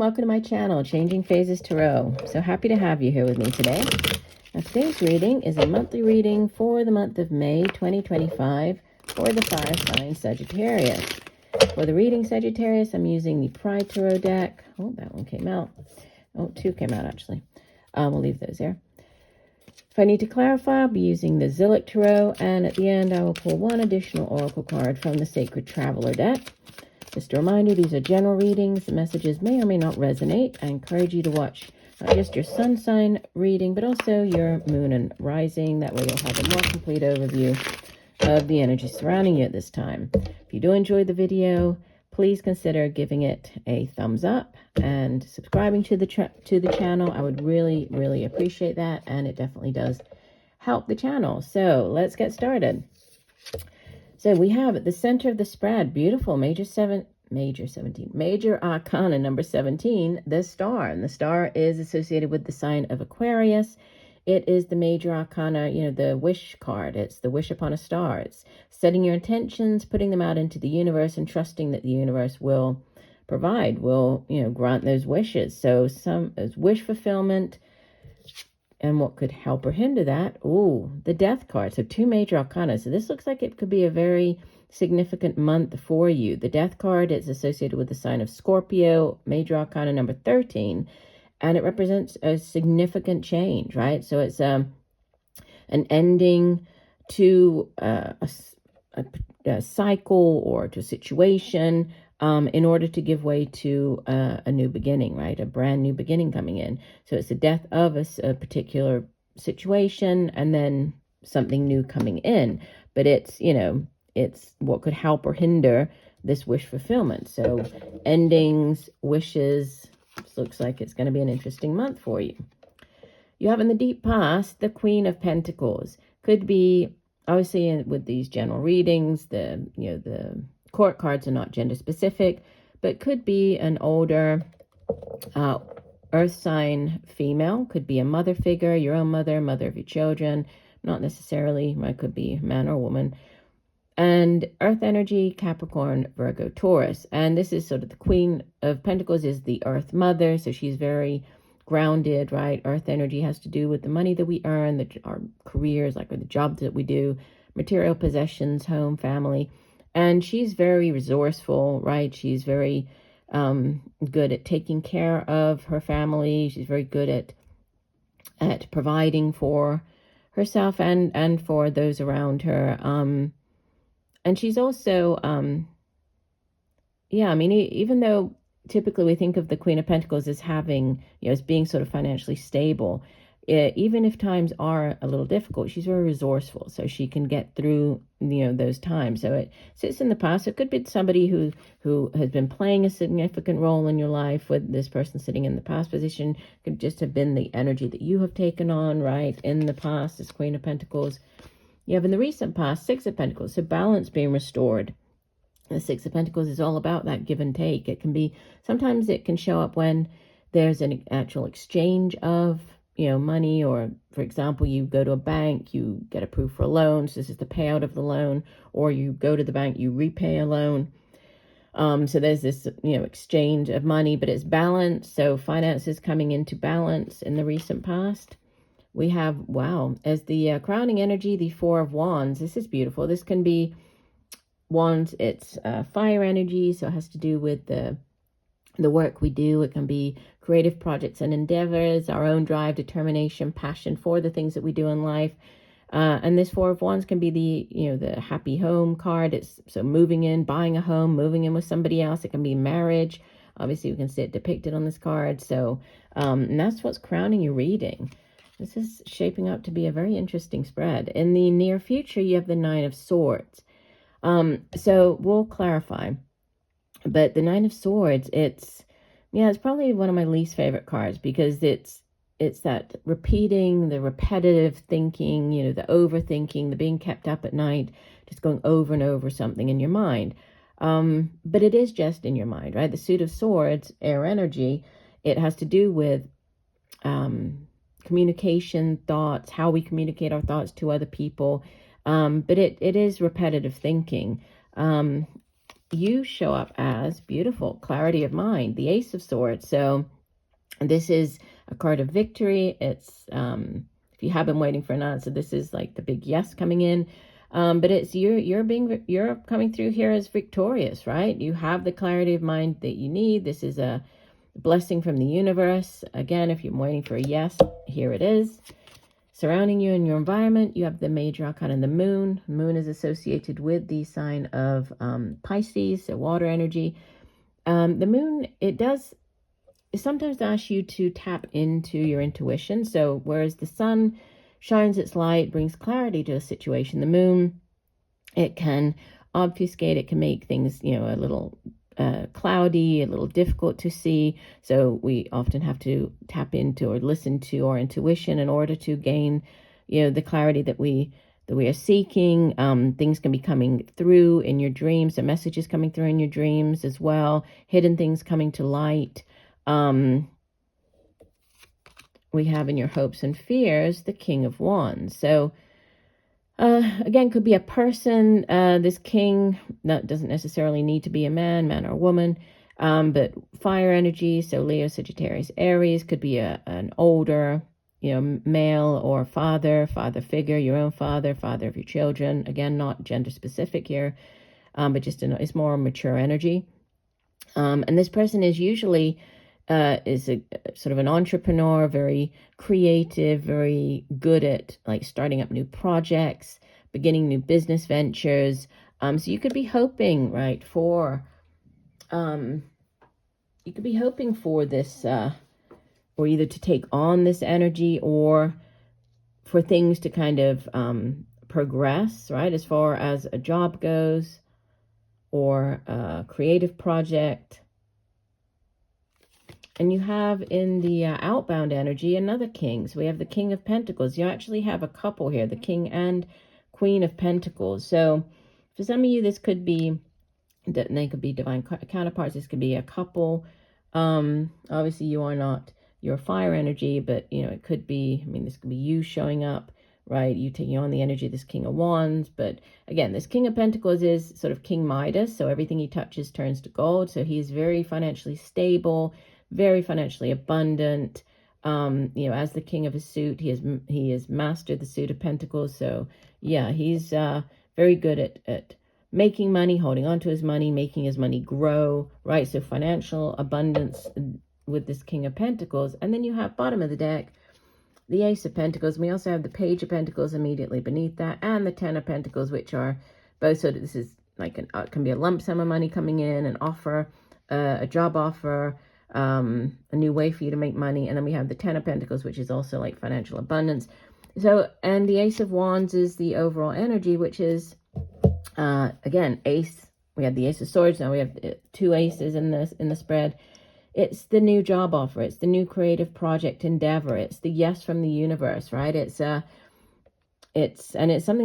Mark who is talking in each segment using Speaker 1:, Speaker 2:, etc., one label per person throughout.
Speaker 1: welcome to my channel, Changing Phases Tarot. So happy to have you here with me today. Now, today's reading is a monthly reading for the month of May 2025 for the fire sign Sagittarius. For the reading Sagittarius, I'm using the Pride Tarot deck. Oh, that one came out. Oh, two came out actually. We'll leave those there. If I need to clarify, I'll be using the Zillich Tarot, and at the end I will pull one additional oracle card from the Sacred Traveler deck. Just a reminder, these are general readings. The messages may or may not resonate. I encourage you to watch not just your sun sign reading, but also your moon and rising. That way you'll have a more complete overview of the energy surrounding you at this time. If you do enjoy the video, please consider giving it a thumbs up and subscribing to the channel. I would really appreciate that, and it definitely does help the channel. So let's get started. So we have at the center of the spread, beautiful Major Arcana number 17, the Star. And the Star is associated with the sign of Aquarius. It is the Major Arcana, the wish card. It's the wish upon a star. It's setting your intentions, putting them out into the universe, and trusting that the universe will provide, will, grant those wishes. So some is wish fulfillment. And what could help or hinder that? Oh, the Death card. So two Major Arcana. So this looks like it could be a very significant month for you. The Death card is associated with the sign of Scorpio, Major Arcana number 13. And it represents a significant change, right? So it's an ending to a cycle or to a situation, in order to give way to a new beginning, right? A brand new beginning coming in. So it's the death of a particular situation and then something new coming in. But it's, it's what could help or hinder this wish fulfillment. So endings, wishes, this looks like it's going to be an interesting month for you. You have in the deep past, the Queen of Pentacles. Could be, obviously with these general readings, the court cards are not gender specific, but could be an older earth sign female, could be a mother figure, your own mother, mother of your children, not necessarily, it could be man or woman. And earth energy, Capricorn, Virgo, Taurus. And this is sort of the Queen of Pentacles is the earth mother, so she's very grounded, right? Earth energy has to do with the money that we earn, our careers, like the jobs that we do, material possessions, home, family. And she's very resourceful, right? She's very good at taking care of her family. She's very good at providing for herself and for those around her. And she's also, even though typically we think of the Queen of Pentacles as having, as being sort of financially stable, even if times are a little difficult, she's very resourceful, so she can get through, those times. So it sits in the past. It could be somebody who has been playing a significant role in your life, with this person sitting in the past position. Could just have been the energy that you have taken on, right, in the past, as Queen of Pentacles. You have in the recent past, Six of Pentacles, so balance being restored. The Six of Pentacles is all about that give and take. It can be, sometimes it can show up when there's an actual exchange of, money, or for example, you go to a bank, you get approved for a loan. So this is the payout of the loan, or you go to the bank, you repay a loan. So there's this, exchange of money, but it's balance. So finances coming into balance in the recent past. We have, wow, as the crowning energy, the Four of Wands. This is beautiful. This can be wands. It's fire energy, so it has to do with the work we do. It can be creative projects and endeavors, our own drive, determination, passion for the things that we do in life. And this Four of Wands can be the happy home card. It's so moving in, buying a home, moving in with somebody else. It can be marriage. Obviously, we can see it depicted on this card. So, and that's what's crowning your reading. This is shaping up to be a very interesting spread. In the near future, you have the Nine of Swords. So we'll clarify. But the Nine of Swords, it's probably one of my least favorite cards, because it's that repeating, the repetitive thinking, the overthinking, the being kept up at night, just going over and over something in your mind. But it is just in your mind, right? The Suit of Swords, air energy, it has to do with communication, thoughts, how we communicate our thoughts to other people. But it is repetitive thinking. you show up as beautiful, clarity of mind, the Ace of Swords. So this is a card of victory. It's, if you have been waiting for an answer, this is like the big yes coming in. But it's you're coming through here as victorious, right? You have the clarity of mind that you need. This is a blessing from the universe. Again, if you're waiting for a yes, here it is. Surrounding you in your environment, you have the major arcana, the moon. Moon is associated with the sign of Pisces, so water energy. The moon, it sometimes asks you to tap into your intuition. So whereas the sun shines its light, brings clarity to a situation, the moon, it can obfuscate, it can make things, a little cloudy, a little difficult to see. So we often have to tap into or listen to our intuition in order to gain, the clarity that we are seeking. Things can be coming through in your dreams, so messages coming through in your dreams as well, hidden things coming to light. We have in your hopes and fears the King of Wands. So again, could be a person. This king, that doesn't necessarily need to be a man or woman, but fire energy. So Leo, Sagittarius, Aries, could be an older, male or father figure, your own father of your children. Again, not gender specific here, but just it's more mature energy. And this person is usually is a sort of an entrepreneur, very creative, very good at like starting up new projects, beginning new business ventures. So you could be hoping, right, for this, or either to take on this energy or for things to kind of progress, right, as far as a job goes or a creative project. And you have in the outbound energy another king. So we have the King of Pentacles. You actually have a couple here, the King and Queen of Pentacles. So for some of you, this could be, they could be divine counterparts. This could be a couple. Obviously, you are not your fire energy, but, it could be, this could be you showing up, right? You taking on the energy of this King of Wands. But again, this King of Pentacles is sort of King Midas. So everything he touches turns to gold. So he's very financially stable, very financially abundant. As the king of a suit, he has mastered the suit of Pentacles. So yeah, he's very good at making money, holding on to his money, making his money grow, right? So financial abundance with this King of Pentacles. And then you have bottom of the deck, the Ace of Pentacles. We also have the Page of Pentacles immediately beneath that, and the Ten of Pentacles, which are both, so this is like can be a lump sum of money coming in, an offer, a job offer, a new way for you to make money. And then we have the Ten of Pentacles, which is also like financial abundance. So, and the Ace of Wands is the overall energy, which is again, ace. We have the Ace of Swords. Now we have two aces in the spread. It's the new job offer. It's the new creative project endeavor. It's the yes from the universe, right? It's something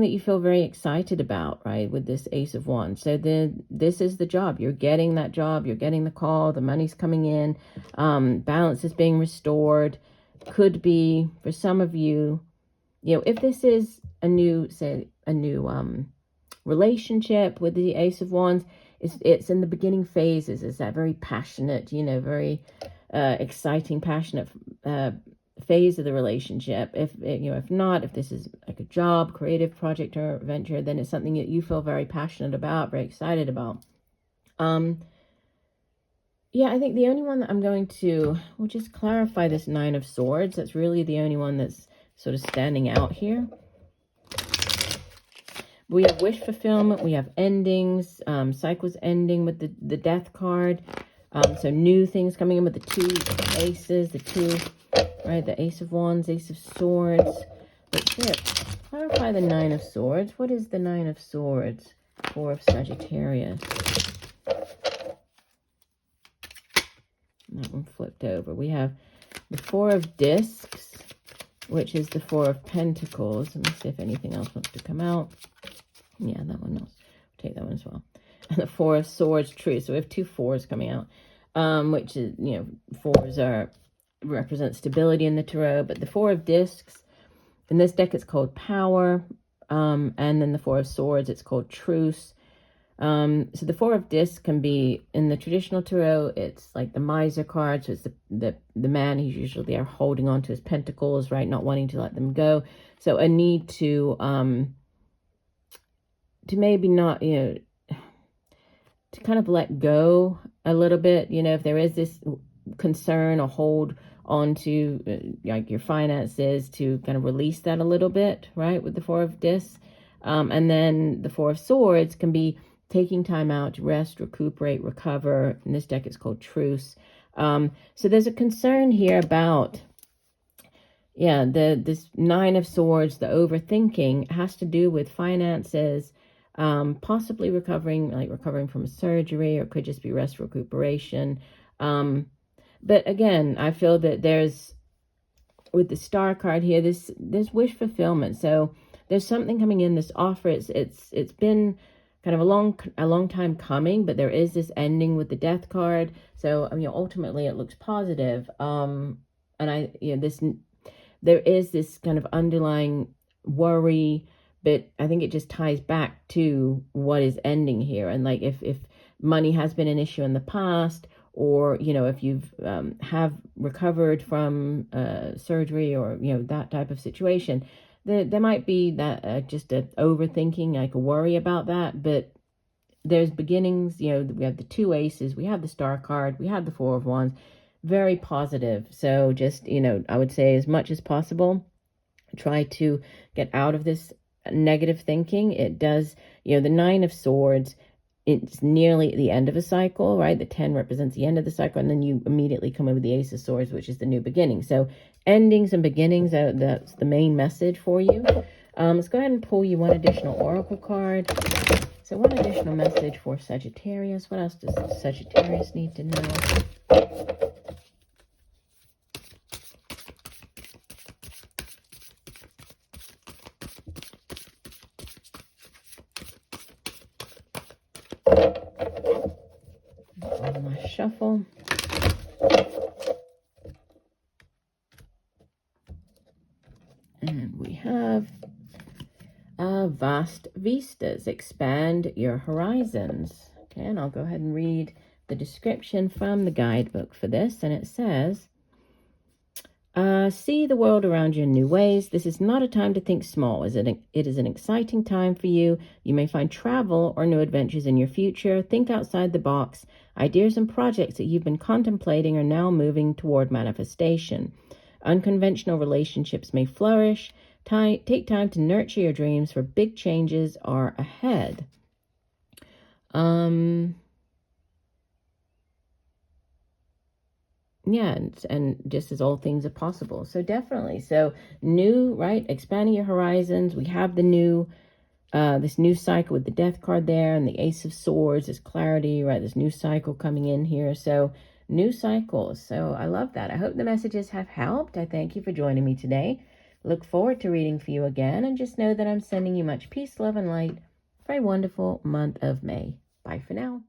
Speaker 1: that you feel very excited about, right? With this Ace of Wands. So this is the job. You're getting that job. You're getting the call. The money's coming in. Balance is being restored. Could be for some of you, if this is a new relationship with the Ace of Wands, it's in the beginning phases. It's that very passionate, very exciting, passionate phase of the relationship. If this is like a job, creative project or venture, then it's something that you feel very passionate about, very excited about. I think the only one that I'm going to, we'll just clarify this Nine of Swords. That's really the only one that's sort of standing out here. We have wish fulfillment. We have endings, cycles ending with the death card. So new things coming in with the two aces, right? The Ace of Wands, Ace of Swords. Let's clarify the Nine of Swords. What is the Nine of Swords for Sagittarius? That one flipped over. We have the Four of Discs, which is the Four of Pentacles. Let me see if anything else wants to come out. Yeah, that one knows. Take that one as well. And the Four of Swords, true. So we have two fours coming out, which is, fours represent stability in the tarot. But the Four of Discs, in this deck, it's called Power. And then the Four of Swords, it's called Truce. So the Four of Discs can be, in the traditional tarot, it's like the miser card. So it's the man who's usually there holding on to his pentacles, right? Not wanting to let them go. So a need to maybe not, to kind of let go a little bit, if there is this concern or hold on to like your finances, to kind of release that a little bit, right? With the Four of Discs. And then the Four of Swords can be taking time out to rest, recuperate, recover. In this deck, it's called Truce. So there's a concern here about, this Nine of Swords, the overthinking, has to do with finances, possibly recovering from a surgery, or could just be rest, recuperation. But again, I feel that there's, with the Star card here, there's wish fulfillment. So there's something coming in, this offer. It's been kind of a long time coming, but there is this ending with the Death card. So ultimately it looks positive. And there is this kind of underlying worry, but I think it just ties back to what is ending here. And like if money has been an issue in the past, or if you've have recovered from surgery, or that type of situation, there might be that just a overthinking, like a worry about that. But there's beginnings. We have the two aces, we have the Star card, we have the Four of Wands. Very positive. So just I would say, as much as possible, try to get out of this negative thinking. It does, the Nine of Swords, it's nearly at the end of a cycle, right? The 10 represents the end of the cycle, and then you immediately come in with the Ace of Swords, which is the new beginning. So endings and beginnings, that's the main message for you. Let's go ahead and pull you one additional oracle card. So one additional message for Sagittarius. What else does Sagittarius need to know? Shuffle. And we have vast vistas, expand your horizons. Okay, and I'll go ahead and read the description from the guidebook for this. And it says, see the world around you in new ways. This is not a time to think small. It is an exciting time for you. You may find travel or new adventures in your future. Think outside the box. Ideas and projects that you've been contemplating are now moving toward manifestation. Unconventional relationships may flourish. Take time to nurture your dreams, for big changes are ahead. And just as all things are possible. So definitely. So new, right? Expanding your horizons. We have the new, this new cycle with the Death card there, and the Ace of Swords is clarity, right? This new cycle coming in here. So new cycles. So I love that. I hope the messages have helped. I thank you for joining me today. Look forward to reading for you again. And just know that I'm sending you much peace, love, and light for a wonderful month of May. Bye for now.